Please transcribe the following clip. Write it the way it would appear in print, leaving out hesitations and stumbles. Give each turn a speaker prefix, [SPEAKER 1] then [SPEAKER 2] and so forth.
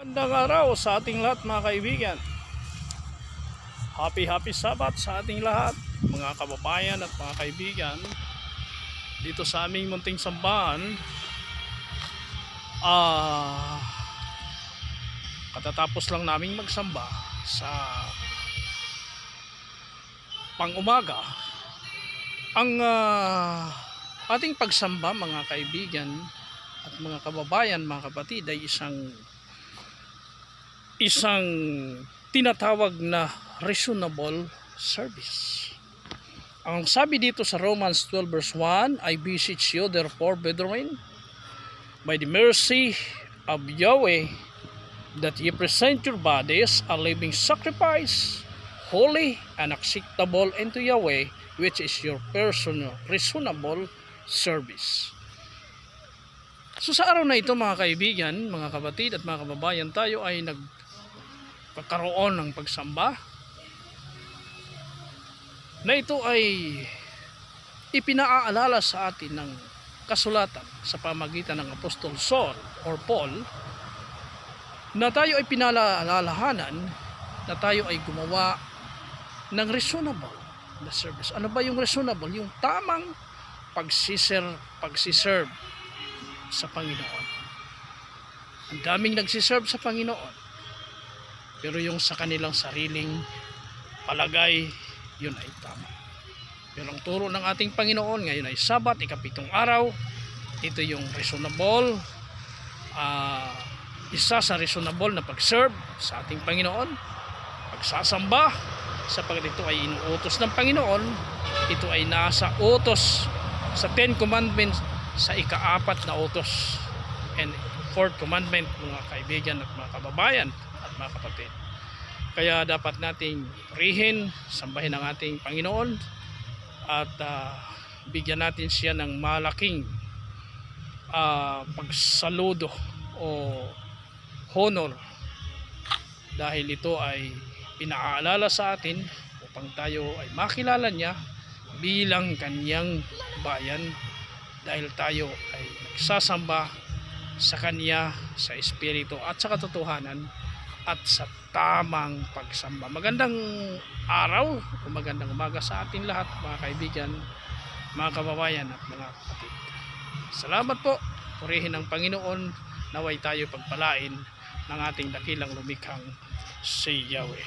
[SPEAKER 1] Magandang araw sa ating lahat mga kaibigan. Happy Sabbath sa ating lahat mga kababayan at mga kaibigan. Dito sa aming munting sambahan, katatapos lang naming magsamba sa pang-umaga. Ang ating pagsamba mga kaibigan at mga kababayan, mga kapatid, ay isang tinatawag na reasonable service. Ang sabi dito sa Romans 12 verse 1, I beseech you therefore, brethren, by the mercy of Yahweh, that ye present your bodies a living sacrifice, holy and acceptable unto Yahweh, which is your personal reasonable service. So sa araw na ito mga kaibigan, mga kapatid at mga kababayan, tayo ay nagkakaroon ng pagsamba na ito ay ipinaaalala sa atin ng kasulatan sa pamagitan ng Apostol Saul or Paul, na tayo ay pinaalalahanan na tayo ay gumawa ng reasonable na service. Ano ba yung reasonable? Yung tamang pagsiserve sa Panginoon. Ang daming nagsiserve sa Panginoon, pero yung sa kanilang sariling palagay, yun ay tama. Pero ang turo ng ating Panginoon ngayon ay Sabat, ikapitong araw. Ito yung reasonable, isa sa reasonable na pag-serve sa ating Panginoon, pagsasamba, sapagkat ito ay inuutos ng Panginoon. Ito ay nasa utos sa 10 Commandments, sa ika-4 na utos and 4th commandment mga kaibigan at mga kababayan at mga kapatid. Kaya dapat nating purihin, sambahin ang ating Panginoon at bigyan natin siya ng malaking pagsaludo o honor, dahil ito ay pinaalala sa atin upang tayo ay makilala niya bilang kanyang bayan, dahil tayo ay nagsasamba sa Kanya sa Espiritu at sa katotohanan at sa tamang pagsamba. Magandang araw o magandang umaga sa atin lahat mga kaibigan, mga kababayan at mga kapatid. Salamat po. Purihin ng Panginoon, naway tayo pagpalain ng ating dakilang lumikhang si Yahweh.